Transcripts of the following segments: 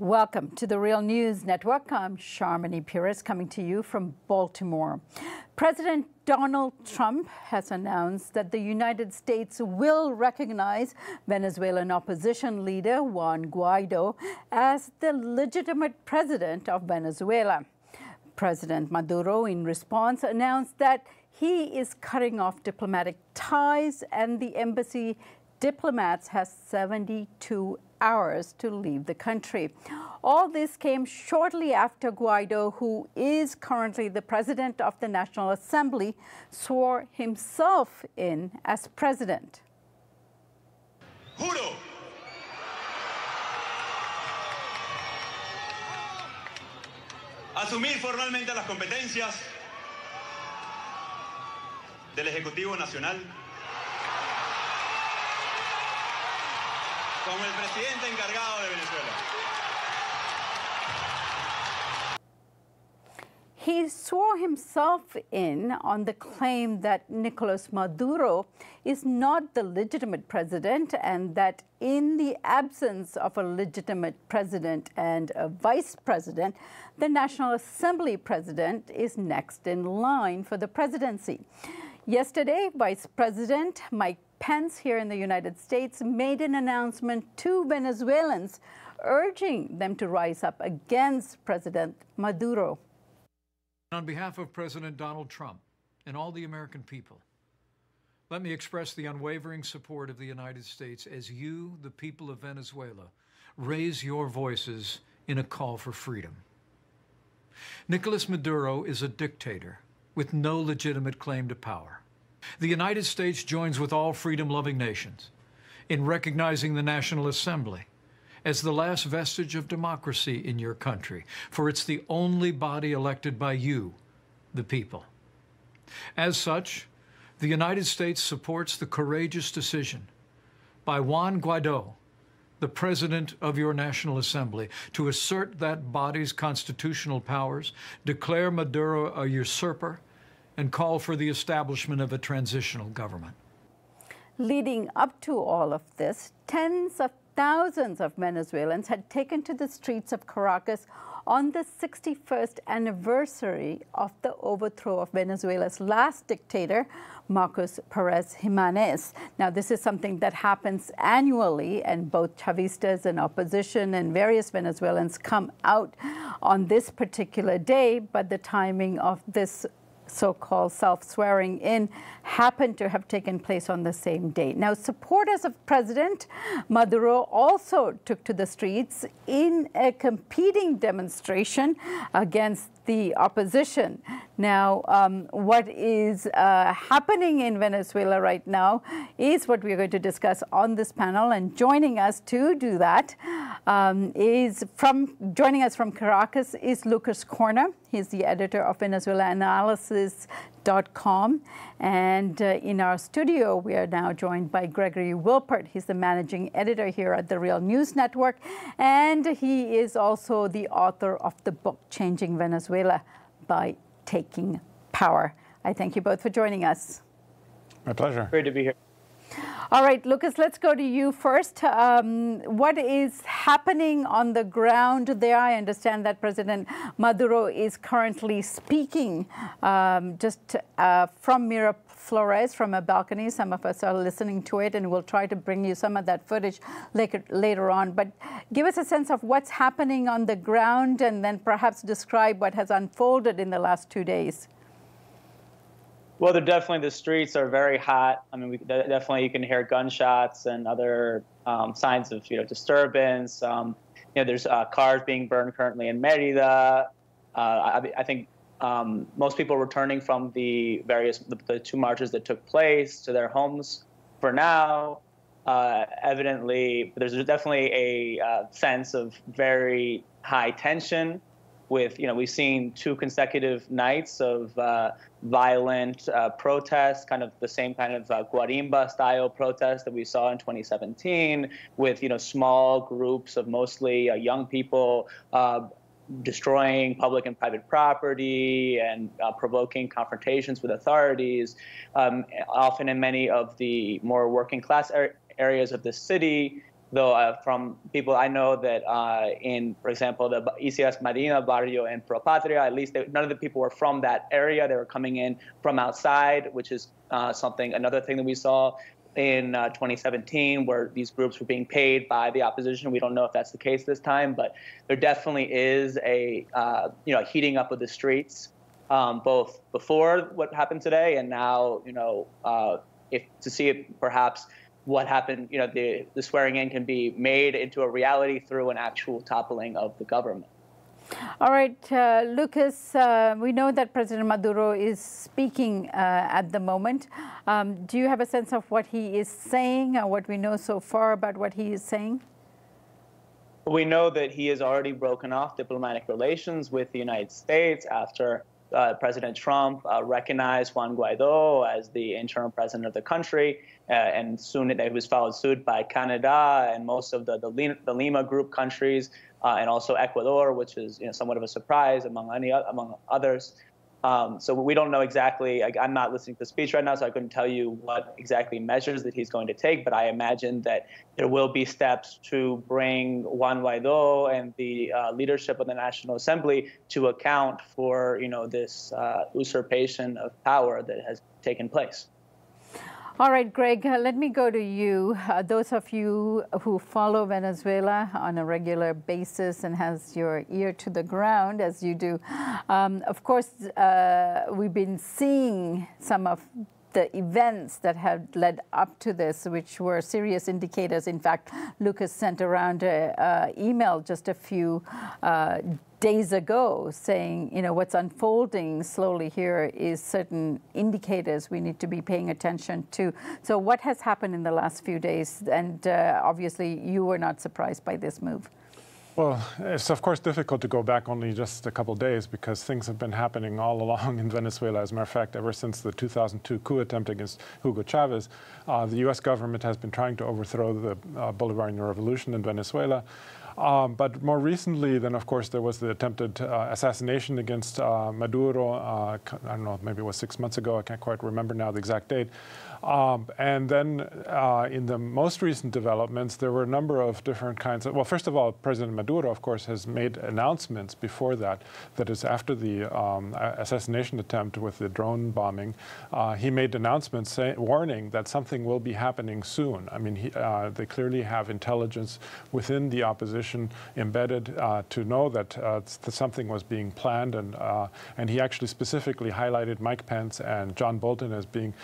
Welcome to the Real News Network. I'm Sharmini Pires coming to you from Baltimore. President Donald Trump has announced that the United States will recognize Venezuelan opposition leader Juan Guaido as the legitimate president of Venezuela. President Maduro, in response, announced that he is cutting off diplomatic ties and the embassy diplomats have 72 hours to leave the country. All this came shortly after Guaido, who is currently the president of the National Assembly, swore himself in as president. Juro asumir formalmente las competencias del Ejecutivo Nacional como el presidente encargado de Venezuela. He swore himself in on the claim that Nicolas Maduro is not the legitimate president and that in the absence of a legitimate president and a vice president, the National Assembly president is next in line for the presidency. Yesterday, Vice President Mike Pence here in the United States made an announcement to Venezuelans urging them to rise up against President Maduro. On behalf of President Donald Trump and all the American people, let me express the unwavering support of the United States as you, the people of Venezuela, raise your voices in a call for freedom. Nicolas Maduro is a dictator with no legitimate claim to power. The United States joins with all freedom-loving nations in recognizing the National Assembly as the last vestige of democracy in your country, for it's the only body elected by you, the people. As such, the United States supports the courageous decision by Juan Guaido, the President of your National Assembly, to assert that body's constitutional powers, declare Maduro a usurper, and call for the establishment of a transitional government. Leading up to all of this, tens of thousands of Venezuelans had taken to the streets of Caracas on the 61st anniversary of the overthrow of Venezuela's last dictator, Marcos Pérez Jiménez. Now, this is something that happens annually, and both Chavistas and opposition and various Venezuelans come out on this particular day, but the timing of this so-called self-swearing in happened to have taken place on the same day. Now, supporters of President Maduro also took to the streets in a competing demonstration against the opposition. Now, what is happening in Venezuela right now is what we're going to discuss on this panel, and joining us to do that joining us from Caracas is Lucas Corner. He's the editor of VenezuelaAnalysis.com. And in our studio, we are now joined by Gregory Wilpert. He's the managing editor here at the Real News Network. And he is also the author of the book, Changing Venezuela by Taking Power. I thank you both for joining us. My pleasure. Great to be here. All right, Lucas, let's go to you first. What is happening on the ground there? I understand that President Maduro is currently speaking from Miraflores, from a balcony. Some of us are listening to it, and we'll try to bring you some of that footage later on. But give us a sense of what's happening on the ground, and then perhaps describe what has unfolded in the last 2 days. Well, the streets are very hot. I mean, definitely you can hear gunshots and other signs of disturbance. There's cars being burned currently in Mérida. I think most people returning from the two marches that took place to their homes for now. Evidently, there's definitely a sense of very high tension. We've seen 2 consecutive nights of violent protests, kind of the same kind of guarimba-style protests that we saw in 2017, with small groups of mostly young people destroying public and private property and provoking confrontations with authorities. Often in many of the more working class areas of the city, though from people I know that in, for example, the ECS Marina barrio in Pro Patria, at least none of the people were from that area. They were coming in from outside, which is another thing that we saw in 2017, where these groups were being paid by the opposition. We don't know if that's the case this time, but there definitely is a heating up of the streets, both before what happened today and now. If to see it perhaps what happened, the swearing in can be made into a reality through an actual toppling of the government. All right, Lucas, we know that President Maduro is speaking at the moment. Do you have a sense of what he is saying or what we know so far about what he is saying? We know that he has already broken off diplomatic relations with the United States after President Trump recognized Juan Guaido as the interim president of the country, and soon it was followed suit by Canada and most of the Lima Group countries, and also Ecuador, which is somewhat of a surprise among others. So we don't know exactly. I'm not listening to the speech right now, so I couldn't tell you what exactly measures that he's going to take. But I imagine that there will be steps to bring Juan Guaido and the leadership of the National Assembly to account for this usurpation of power that has taken place. All right, Greg, let me go to you. Those of you who follow Venezuela on a regular basis and has your ear to the ground, as you do, of course, we've been seeing some of the events that have led up to this, which were serious indicators. In fact, Lucas sent around an email just a few days ago saying, what's unfolding slowly here is certain indicators we need to be paying attention to. So what has happened in the last few days? And obviously, you were not surprised by this move. Well, it's of course difficult to go back only just a couple of days because things have been happening all along in Venezuela. As a matter of fact, ever since the 2002 coup attempt against Hugo Chavez, the U.S. government has been trying to overthrow the Bolivarian revolution in Venezuela. But more recently, then, of course, there was the attempted assassination against Maduro. I don't know, maybe it was 6 months ago. I can't quite remember now the exact date. And then in the most recent developments, there were a number of different kinds of, well, first of all, President Maduro, of course, has made announcements before that, that is after the assassination attempt with the drone bombing, he made announcements warning that something will be happening soon. I mean, they clearly have intelligence within the opposition embedded to know that something was being planned, and he actually specifically highlighted Mike Pence and John Bolton as being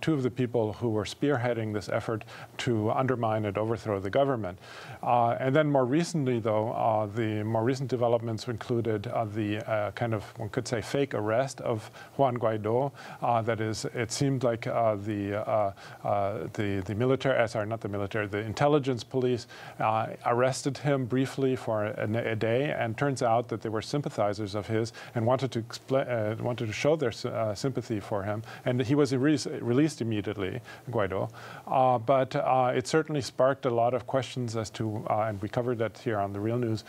two of the people who were spearheading this effort to undermine and overthrow the government. And then more recently, though, the more recent developments included the kind of, one could say, fake arrest of Juan Guaido. That is, it seemed like the military, sorry, not the military, the intelligence police arrested him briefly for a day, and turns out that they were sympathizers of his and wanted to show their sympathy for him, and he was released immediately, Guaido. But it certainly sparked a lot of questions as to, and we covered that here on The Real News,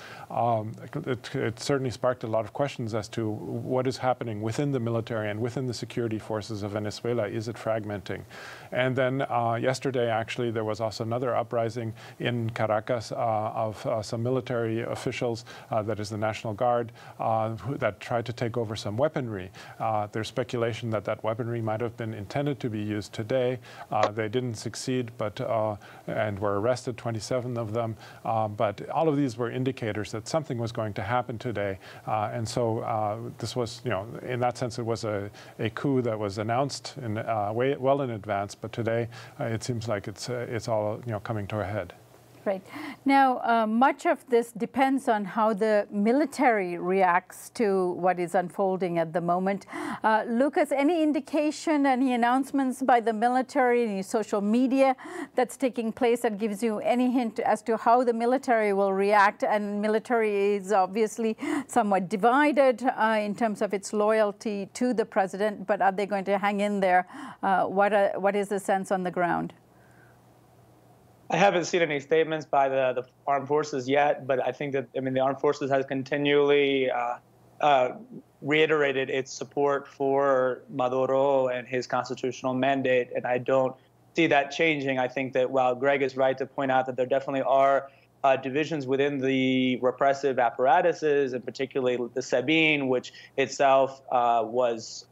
it certainly sparked a lot of questions as to what is happening within the military and within the security forces of Venezuela. Is it fragmenting? And then yesterday, actually, there was also another uprising in Caracas of some military officials, that is the National Guard, that tried to take over some weaponry. There's speculation that that weaponry might have been intended to be used today. They didn't succeed, and were arrested, 27 of them. But all of these were indicators that something was going to happen today. And so this was, in that sense, it was a coup that was announced well in advance. But today, it seems like it's all coming to a head. Right. Now, much of this depends on how the military reacts to what is unfolding at the moment. Lucas, any indication, any announcements by the military, any social media that's taking place that gives you any hint as to how the military will react? And military is obviously somewhat divided in terms of its loyalty to the president, but are they going to hang in there? What is the sense on the ground? I haven't seen any statements by the armed forces yet, but I think that, the armed forces has continually reiterated its support for Maduro and his constitutional mandate, and I don't see that changing. I think that while Greg is right to point out that there definitely are divisions within the repressive apparatuses, and particularly the SEBIN, which itself was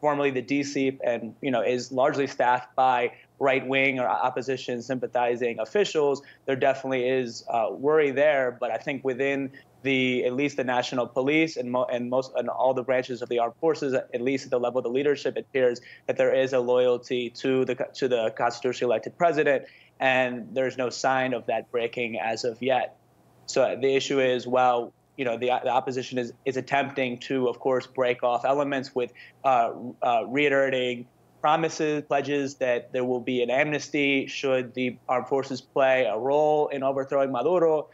formerly the DCEP and is largely staffed by right-wing or opposition sympathizing officials. There definitely is worry there, but I think within at least the national police and all the branches of the armed forces, at least at the level of the leadership, it appears that there is a loyalty to the constitutionally elected president, and there's no sign of that breaking as of yet. So the issue is, well, the opposition is attempting to, of course, break off elements with reiterating promises, pledges that there will be an amnesty should the armed forces play a role in overthrowing Maduro.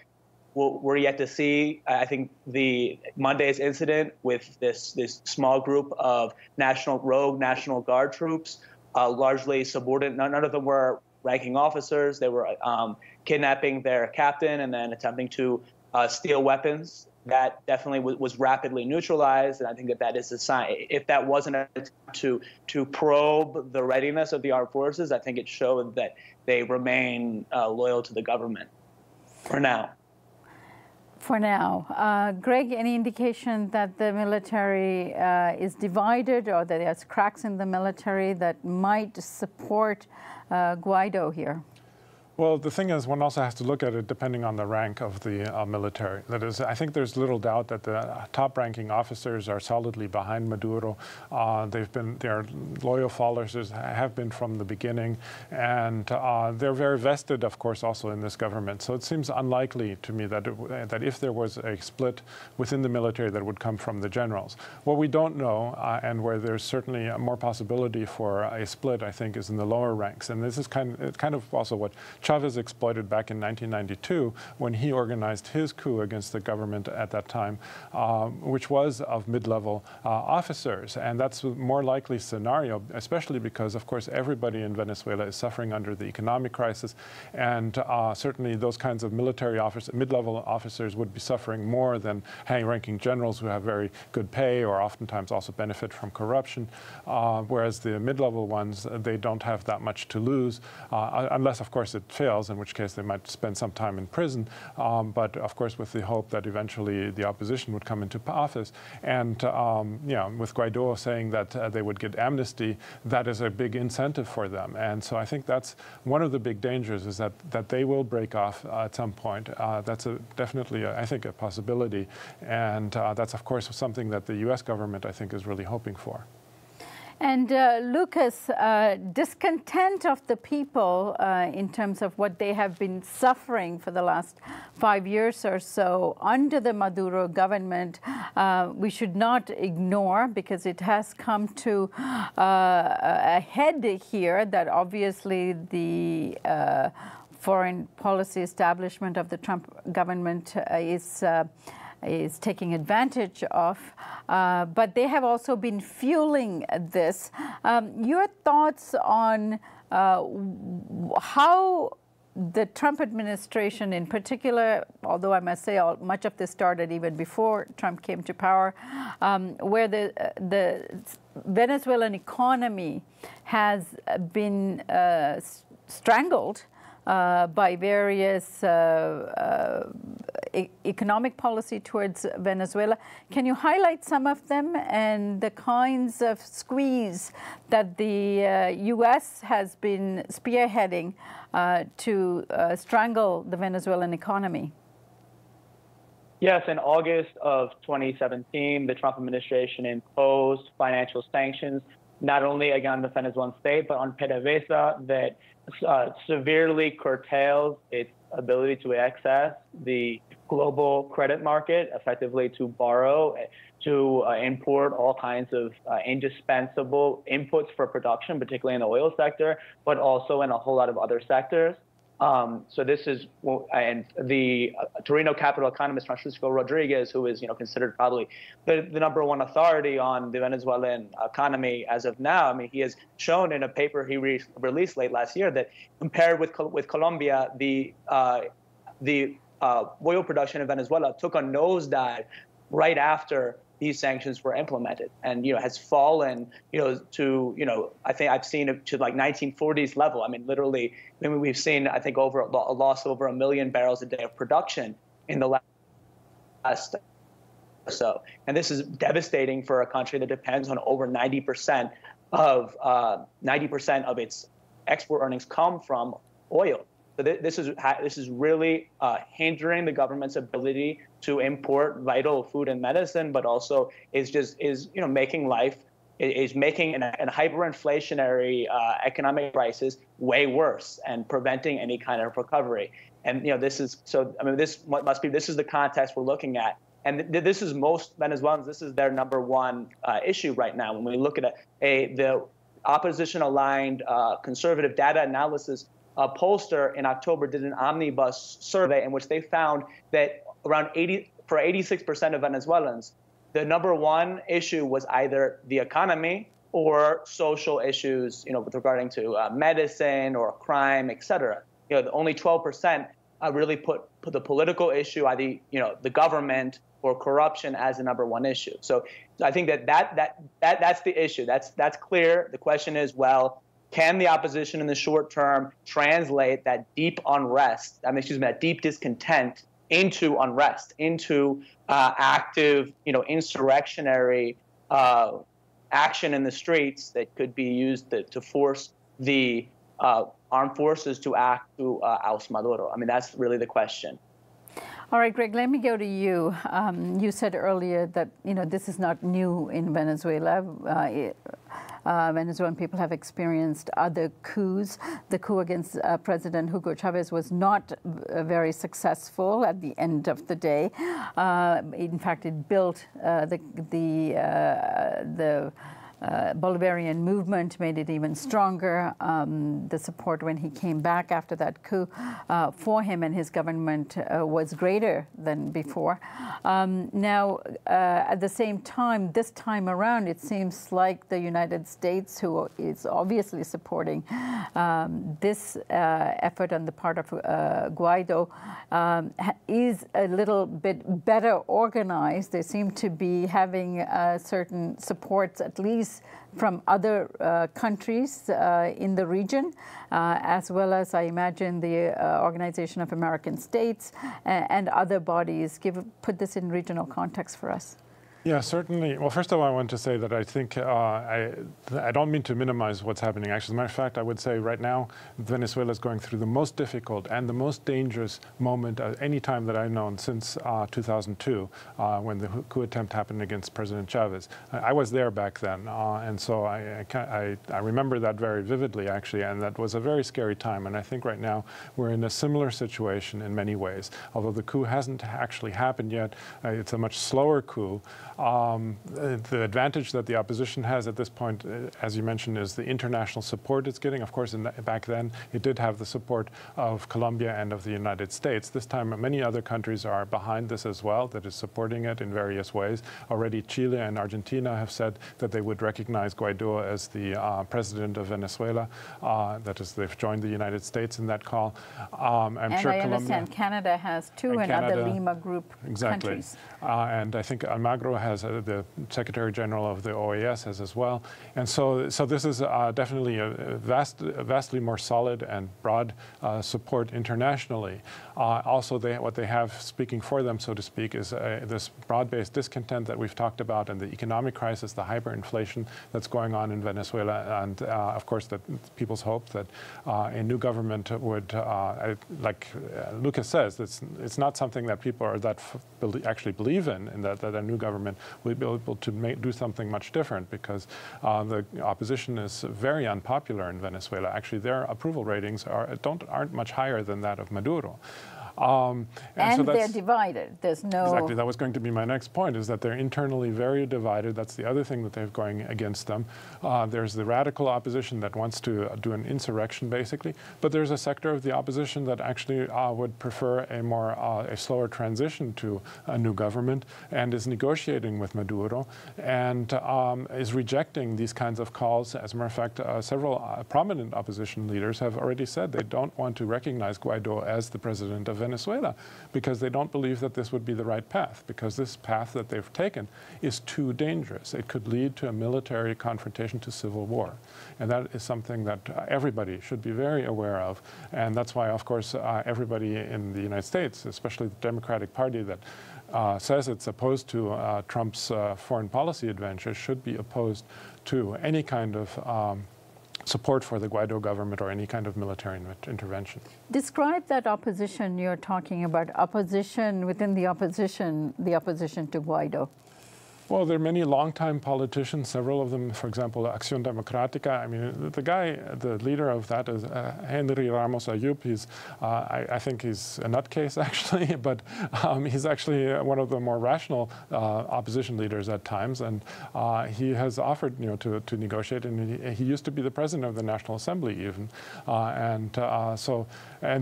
We're yet to see. I think the Monday's incident with this small group of rogue National Guard troops, largely subordinate. None of them were ranking officers. They were kidnapping their captain and then attempting to steal weapons. That definitely was rapidly neutralized, and I think that is a sign. If that wasn't an attempt to probe the readiness of the armed forces, I think it showed that they remain loyal to the government for now. For now. Greg, any indication that the military is divided or that there's cracks in the military that might support Guaido here? Well, the thing is, one also has to look at it depending on the rank of the military. That is, I think there's little doubt that the top-ranking officers are solidly behind Maduro. They're loyal followers, have been from the beginning, and they're very vested, of course, also in this government. So it seems unlikely to me that if there was a split within the military, that would come from the generals. What we don't know, and where there's certainly more possibility for a split, I think, is in the lower ranks. And this is kind of also what Chavez exploited back in 1992 when he organized his coup against the government at that time, which was of mid-level officers. And that's a more likely scenario, especially because, of course, everybody in Venezuela is suffering under the economic crisis. And certainly those kinds of military officers, mid-level officers would be suffering more than high-ranking generals who have very good pay or oftentimes also benefit from corruption. Whereas the mid-level ones, they don't have that much to lose, unless, of course, it fails, in which case they might spend some time in prison, but of course with the hope that eventually the opposition would come into office. And with Guaido saying that they would get amnesty, that is a big incentive for them. And so I think that's one of the big dangers, is that they will break off at some point. That's definitely, I think, a possibility. And that's, of course, something that the U.S. government, I think, is really hoping for. And Lucas, discontent of the people in terms of what they have been suffering for the last 5 years or so under the Maduro government, we should not ignore, because it has come to a head here that obviously the foreign policy establishment of the Trump government is taking advantage of, but they have also been fueling this. Your thoughts on how the Trump administration in particular, although I must say much of this started even before Trump came to power, where the Venezuelan economy has been strangled by various economic policy towards Venezuela. Can you highlight some of them and the kinds of squeeze that the U.S. has been spearheading to strangle the Venezuelan economy? Yes, in August of 2017, the Trump administration imposed financial sanctions, not only against the Venezuelan state, but on PDVSA, that severely curtails its ability to access the global credit market, effectively to borrow, to import all kinds of indispensable inputs for production, particularly in the oil sector, but also in a whole lot of other sectors. So this is, and the Torino capital economist Francisco Rodriguez, who is considered probably the #1 authority on the Venezuelan economy as of now. I mean, he has shown in a paper he released late last year that compared with Colombia, the oil production in Venezuela took a nosedive right after these sanctions were implemented, and has fallen to I think I've seen it to like 1940s level. I mean, literally, we've seen, I think, over a loss of over 1 million barrels a day of production in the last or so, and this is devastating for a country that depends on over 90% of its export earnings come from oil. So this is really hindering the government's ability to import vital food and medicine, but also is making life, is making a hyperinflationary economic crisis way worse and preventing any kind of recovery. And this is this is the context we're looking at. And this is most Venezuelans, this is their number one issue right now. When we look at the opposition-aligned conservative data analysis pollster in October did an omnibus survey in which they found that around 86% of Venezuelans, the number one issue was either the economy or social issues, with regarding to medicine or crime, et cetera. Only 12% really put the political issue, either the government or corruption, as the number one issue. So I think that's the issue. That's clear. The question is, well, can the opposition in the short term translate that deep unrest, that deep discontent into unrest, into active, insurrectionary action in the streets that could be used to force the armed forces to act to oust Maduro? I mean, that's really the question. All right, Greg, let me go to you. You said earlier that, this is not new in Venezuela. Venezuelan people have experienced other coups. The coup against President Hugo Chavez was not very successful at the end of the day. In fact, it built the Bolivarian movement, made it even stronger. The support when he came back after that coup for him and his government was greater than before. Now, at the same time, this time around, it seems like the United States, who is obviously supporting this effort on the part of Guaido, is a little bit better organized. They seem to be having certain supports, at least from other countries in the region, as well as, I imagine, the Organization of American States and other bodies. Put this in regional context for us. Yeah, certainly. Well, first of all, I want to say that I think I don't mean to minimize what's happening. Actually, as a matter of fact, I would say right now Venezuela is going through the most difficult and the most dangerous moment at any time that I've known since 2002, when the coup attempt happened against President Chavez. I was there back then, and so I remember that very vividly, actually, and that was a very scary time. And I think right now we're in a similar situation in many ways. Although the coup hasn't actually happened yet, it's a much slower coup. The advantage that the opposition has at this point, as you mentioned, is the international support it's getting. Of course, back then, it did have the support of Colombia and of the United States. This time, many other countries are behind this as well, that is supporting it in various ways. Already, Chile and Argentina have said that they would recognize Guaido as the president of Venezuela. That is, they've joined the United States in that call. I'm sure I Colombia, understand Canada has too, and other Lima Group countries. And I think Almagro has, the Secretary General of the OAS has as well. And so this is definitely a vastly more solid and broad support internationally. Also, what they have speaking for them, so to speak, is this broad-based discontent that we've talked about, and the economic crisis, the hyperinflation that's going on in Venezuela, and of course, that people's hope that a new government would, like Lucas says, it's not something that people are actually believe in, and that a new government will be able to do something much different, because the opposition is very unpopular in Venezuela. Actually, their approval ratings aren't much higher than that of Maduro. And so they're divided. There's no... Exactly. That was going to be my next point, is that they're internally very divided. That's the other thing that they're going against them. There's the radical opposition that wants to do an insurrection, basically. But there's a sector of the opposition that actually would prefer a slower transition to a new government, and is negotiating with Maduro, and is rejecting these kinds of calls. As a matter of fact, several prominent opposition leaders have already said they don't want to recognize Guaido as the president of Venezuela, because they don't believe that this would be the right path, because this path that they've taken is too dangerous. It could lead to a military confrontation, to civil war. And that is something that everybody should be very aware of. And that's why, of course, everybody in the United States, especially the Democratic Party that says it's opposed to Trump's foreign policy adventures, should be opposed to any kind of support for the Guaido government or any kind of military intervention. Describe that opposition you're talking about, opposition within the opposition to Guaido. Well, there are many longtime politicians, several of them, for example, Acción Democrática. I mean, the leader of that is Henry Ramos Ayub. He's, I think he's a nutcase, actually, but he's actually one of the more rational opposition leaders at times. And he has offered, to negotiate. And he used to be the president of the National Assembly, even. And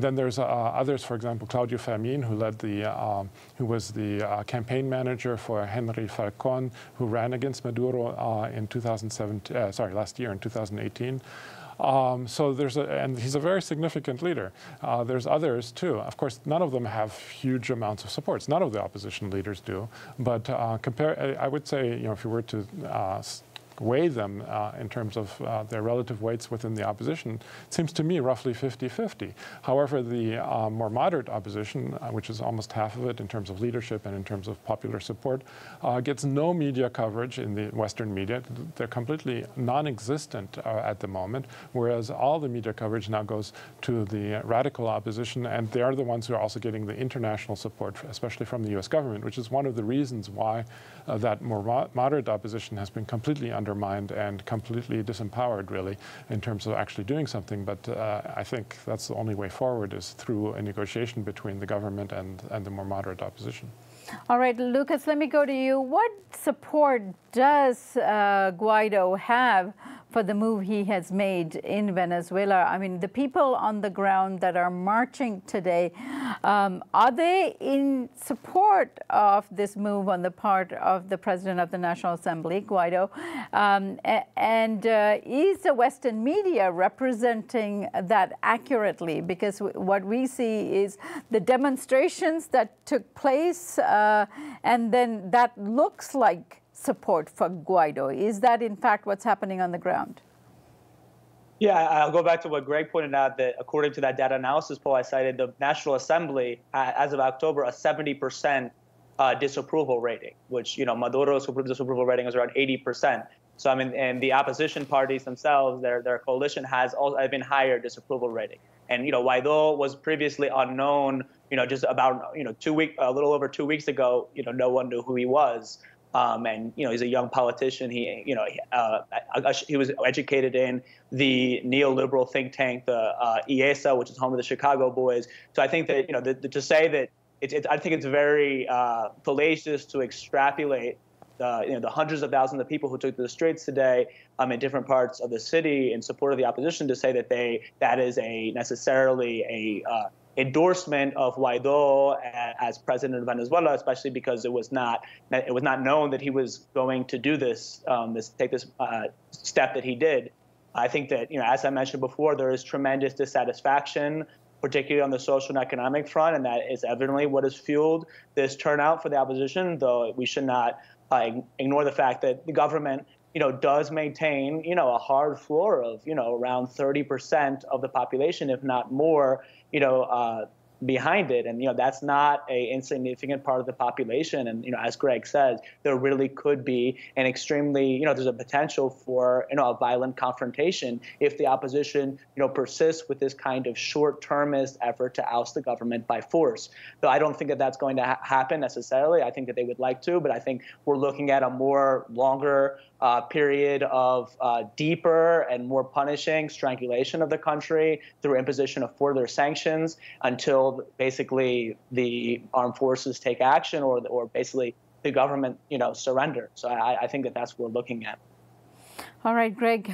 then there's others, for example, Claudio Fermin, who was the campaign manager for Henry Falcón, who ran against Maduro in last year in 2018. And he's a very significant leader. There's others too. Of course, none of them have huge amounts of support. None of the opposition leaders do. But I would say, if you were to weigh them in terms of their relative weights within the opposition, it seems to me roughly 50-50. However, the more moderate opposition, which is almost half of it in terms of leadership and in terms of popular support, gets no media coverage in the Western media. They're completely non-existent at the moment, whereas all the media coverage now goes to the radical opposition, and they are the ones who are also getting the international support, especially from the U.S. government, which is one of the reasons why that more moderate opposition has been completely undermined and completely disempowered, really, in terms of actually doing something. But I think that's the only way forward, is through a negotiation between the government and the more moderate opposition. All right, Lucas, let me go to you. What support does Guaido have for the move he has made in Venezuela? I mean, the people on the ground that are marching today, are they in support of this move on the part of the President of the National Assembly, Guaido? And is the Western media representing that accurately? Because what we see is the demonstrations that took place, and then that looks like support for Guaido. Is that in fact what's happening on the ground? Yeah, I'll go back to what Greg pointed out, that according to that data analysis poll I cited, the National Assembly, as of October, a 70% disapproval rating, which, Maduro's disapproval rating is around 80%. So, I mean, and the opposition parties themselves, their coalition has also been higher disapproval rating. And, Guaido was previously unknown, just about, a little over 2 weeks ago, no one knew who he was. And he's a young politician. He was educated in the neoliberal think tank, the IESA, which is home of the Chicago Boys. So I think that to say that I think it's very fallacious to extrapolate the hundreds of thousands of people who took to the streets today in different parts of the city in support of the opposition, to say that that is necessarily a endorsement of Guaido as president of Venezuela, especially because it was not known that he was going to do this, take this step that he did. I think that, as I mentioned before, there is tremendous dissatisfaction, particularly on the social and economic front, and that is evidently what has fueled this turnout for the opposition, though we should not ignore the fact that the government does maintain, a hard floor of, around 30% of the population, if not more, behind it. And, that's not an insignificant part of the population. And, as Greg says, there really could be an extremely, there's a potential for, a violent confrontation if the opposition, persists with this kind of short-termist effort to oust the government by force. Though I don't think that that's going to happen necessarily. I think that they would like to, but I think we're looking at a more longer period of deeper and more punishing strangulation of the country through imposition of further sanctions until basically the armed forces take action or basically the government, surrender. So I think that that's what we're looking at. All right, Greg.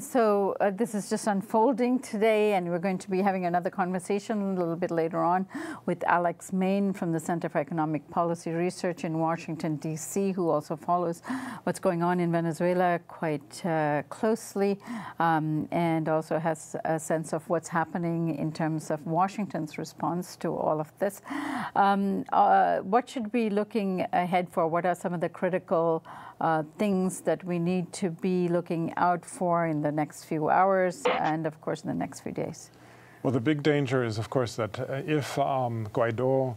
So this is just unfolding today, and we're going to be having another conversation a little bit later on with Alex Main from the Center for Economic Policy Research in Washington, D.C., who also follows what's going on in Venezuela quite closely, and also has a sense of what's happening in terms of Washington's response to all of this. What should we be looking ahead for? What are some of the critical things that we need to be looking out for in the next few hours and, of course, in the next few days? Well, the big danger is, of course, that if Guaido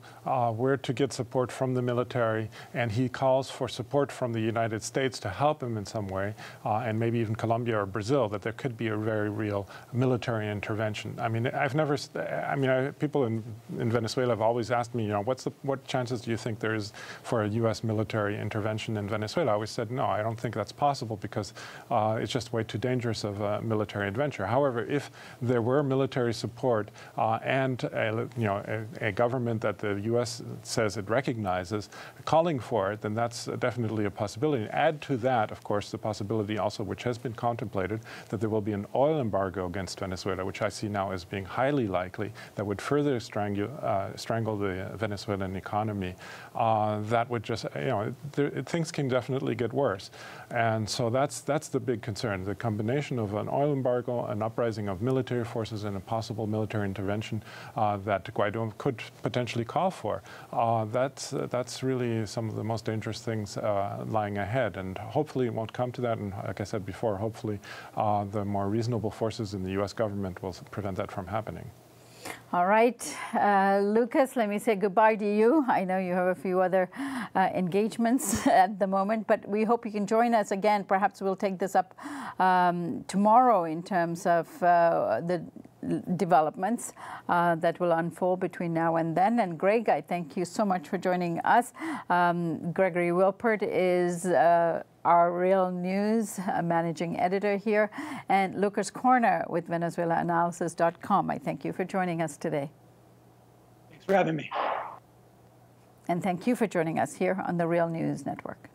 were to get support from the military and he calls for support from the United States to help him in some way, and maybe even Colombia or Brazil, that there could be a very real military intervention. I mean, people in Venezuela have always asked me, what chances do you think there is for a U.S. military intervention in Venezuela? I always said, no, I don't think that's possible because it's just way too dangerous of a military adventure. However, if there were military support and a government that the U.S. says it recognizes calling for it, then that's definitely a possibility. Add to that, of course, the possibility also, which has been contemplated, that there will be an oil embargo against Venezuela, which I see now as being highly likely, that would further strangle the Venezuelan economy. That would just, things can definitely get worse. And so that's the big concern. The combination of an oil embargo, an uprising of military forces, and a possible military intervention that Guaido could potentially call for. That's really some of the most dangerous things lying ahead, and hopefully it won't come to that. And like I said before, hopefully the more reasonable forces in the U.S. government will prevent that from happening. All right, Lucas, let me say goodbye to you. I know you have a few other engagements at the moment, but we hope you can join us again. Perhaps we'll take this up tomorrow in terms of the developments that will unfold between now and then. And Greg, I thank you so much for joining us. Gregory Wilpert is our Real News managing editor here, and Lucas Corner with VenezuelaAnalysis.com. I thank you for joining us today. Thanks for having me. And thank you for joining us here on the Real News Network.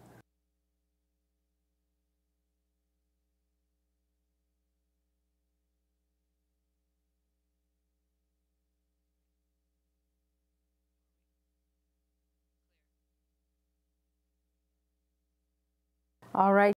All right.